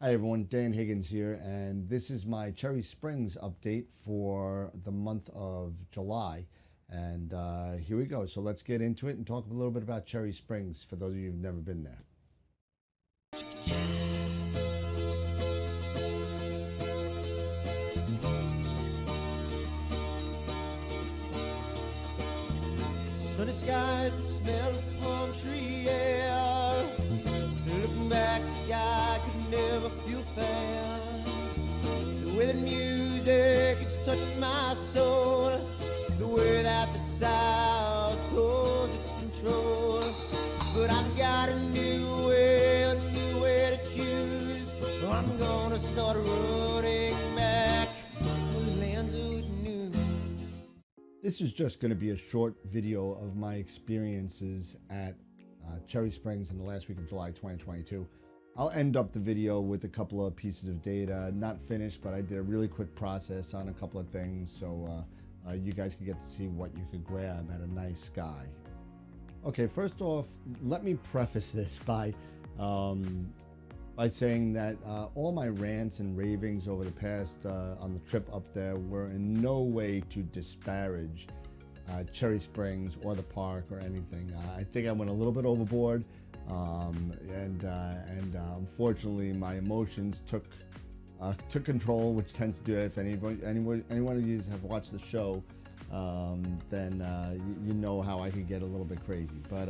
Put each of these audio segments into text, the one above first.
Hi everyone, Dan Higgins here, and this is my Cherry Springs update for the month of July. And here we go. So let's get into it and talk a little bit about Cherry Springs for those of you who've never been there. Sunny skies, the smell of palm tree air. Looking back, I could never feel fair. The way the music has touched my soul, the way that the South holds its control. But I've got a new way to choose. I'm gonna start running back the lands of new. This is just going to be a short video of my experiences at Cherry Springs in the last week of July 2022. I'll end up the video with a couple of pieces of data, not finished, but I did a really quick process on a couple of things, so you guys can get to see what you could grab at a nice sky. Okay, first off, let me preface this by saying that all my rants and ravings over the past on the trip up there were in no way to disparage Cherry Springs or the park or anything. I think I went a little bit overboard, and unfortunately my emotions took control, which tends to do it. If anyone of you have watched the show, then you know how I could get a little bit crazy. But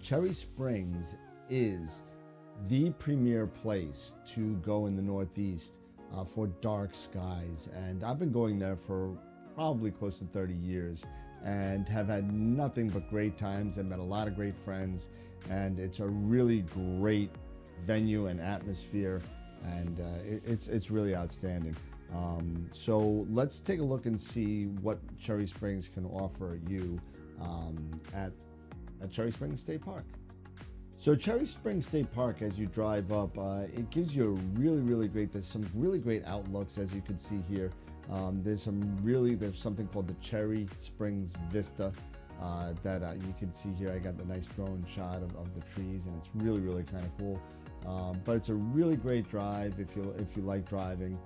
Cherry Springs is the premier place to go in the Northeast for dark skies, and I've been going there for probably close to 30 years and have had nothing but great times and met a lot of great friends, and it's a really great venue and atmosphere, and it's really outstanding. So let's take a look and see what Cherry Springs can offer you at Cherry Springs State Park. So Cherry Springs State Park, as you drive up, it gives you a really great, there's some really great outlooks, as you can see here. There's something called the Cherry Springs Vista that you can see here. I got the nice drone shot of the trees, and it's really kind of cool. But it's a really great drive if you like driving.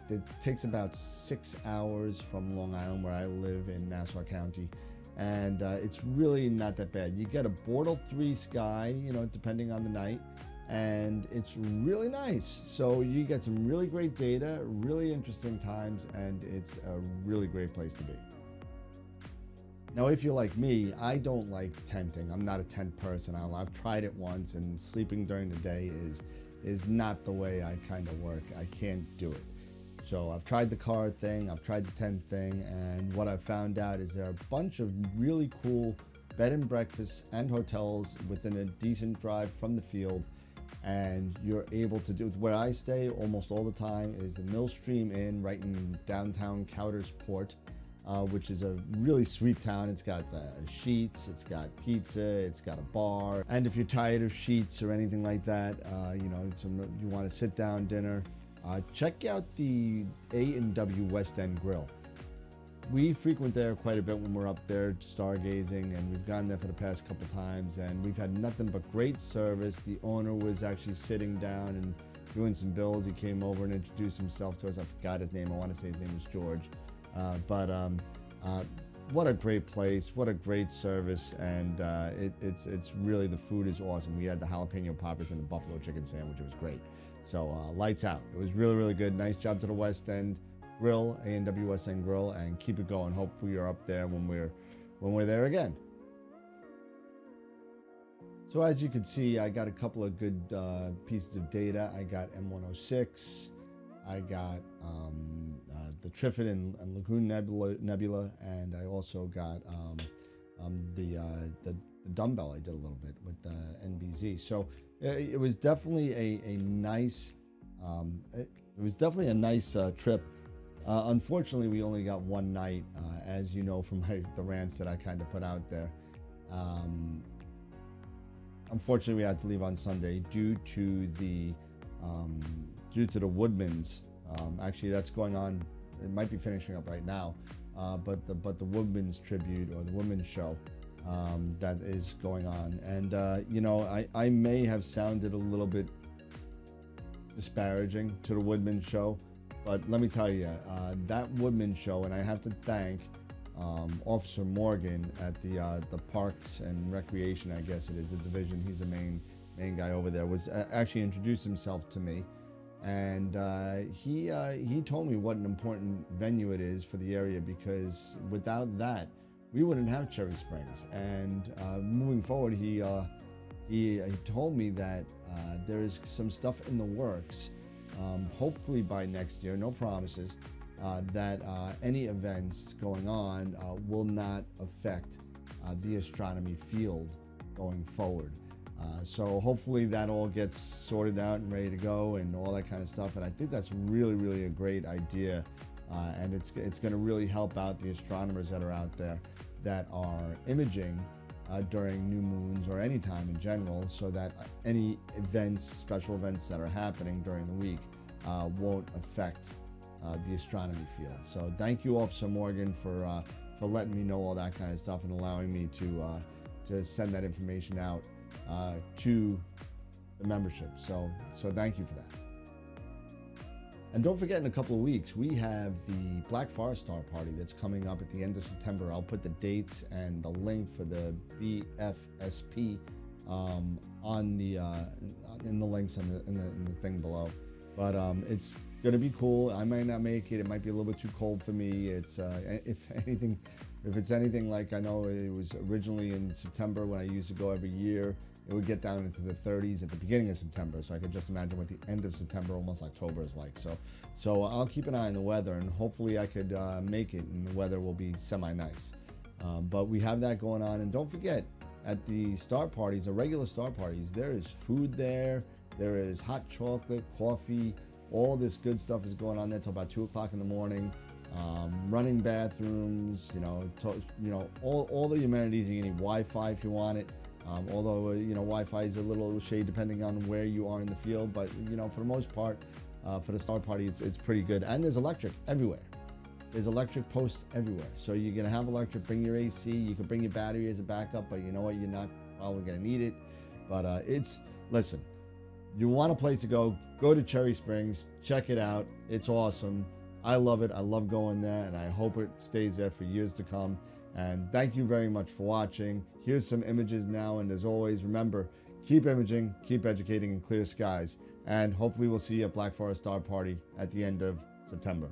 It takes about 6 hours from Long Island, where I live in Nassau County. And it's really not that bad. You get a Bortle 3 sky, depending on the night, and it's really nice. So you get some really great data, really interesting times, and it's a really great place to be. Now, if you're like me, I don't like tenting. I'm not a tent person. I've tried it once, and sleeping during the day is not the way I kind of work. I can't do it. So I've tried the car thing, I've tried the tent thing, and what I've found out is there are a bunch of really cool bed and breakfasts and hotels within a decent drive from the field, and you're able to do, where I stay almost all the time is the Millstream Inn right in downtown Coudersport, which is a really sweet town. It's got sheets, it's got pizza, it's got a bar, and if you're tired of sheets or anything like that, you want a sit-down dinner, check out the A&W West End Grill. We frequent there quite a bit when we're up there stargazing, and we've gone there for the past couple times, and we've had nothing but great service. The owner was actually sitting down and doing some bills. He came over and introduced himself to us. I forgot his name. I want to say his name was George. What a great place, what a great service, and it's really, the food is awesome. We had the jalapeno poppers and the buffalo chicken sandwich. It was great. So lights out. It was really good. Nice job to the West End Grill, A&W West End Grill, and keep it going. Hope we are up there when we're there again. So as you can see, I got a couple of good pieces of data. I got M106. I got the Trifid and Lagoon Nebula, and I also got the dumbbell. I did a little bit with the NBZ. So it was definitely a nice trip. Unfortunately, we only got one night, as you know from the rants that I kind of put out there. Unfortunately, we had to leave on Sunday due to the Woodman's. Actually, that's going on. It might be finishing up right now, but the Woodman's tribute, or the Woodman's show, that is going on. And I may have sounded a little bit disparaging to the Woodman Show, but let me tell you, that Woodman Show, and I have to thank Officer Morgan at the Parks and Recreation, I guess it is, the division. He's the main guy over there. Was actually introduced himself to me, and he told me what an important venue it is for the area, because without that, we wouldn't have Cherry Springs. And moving forward, he told me that there is some stuff in the works, hopefully by next year, no promises, that any events going on will not affect the astronomy field going forward. So hopefully that all gets sorted out and ready to go and all that kind of stuff. And I think that's really a great idea. And it's going to really help out the astronomers that are out there that are imaging during new moons or any time in general, so that any events, special events that are happening during the week won't affect the astronomy field. So thank you, Officer Morgan, for letting me know all that kind of stuff and allowing me to send that information out to the membership. So thank you for that. And don't forget, in a couple of weeks, we have the Black Forest Star Party that's coming up at the end of September. I'll put the dates and the link for the BFSP on the in the links in the thing below. But it's going to be cool. I might not make it. It might be a little bit too cold for me. It's if it's anything like, I know it was originally in September when I used to go every year, it would get down into the 30s at the beginning of September. So I could just imagine what the end of September, almost October, is like. So I'll keep an eye on the weather, and hopefully I could make it, and the weather will be semi-nice. But we have that going on. And don't forget, at the star parties, the regular star parties, there is food there. There is hot chocolate, coffee, all this good stuff is going on there till about 2 o'clock in the morning. Running bathrooms, all the amenities. You need Wi-Fi if you want it. Although Wi-Fi is a little shade depending on where you are in the field, but for the most part, for the star party, it's pretty good. And there's electric everywhere. There's electric posts everywhere, so you're gonna have electric. Bring your AC. You can bring your battery as a backup, but you know what? You're not probably gonna need it. But listen. You want a place to go to Cherry Springs, check it out. It's awesome. I love it. I love going there, and I hope it stays there for years to come. And thank you very much for watching. Here's some images now, and as always, remember, keep imaging, keep educating in clear skies, and hopefully we'll see you at Black Forest Star Party at the end of September.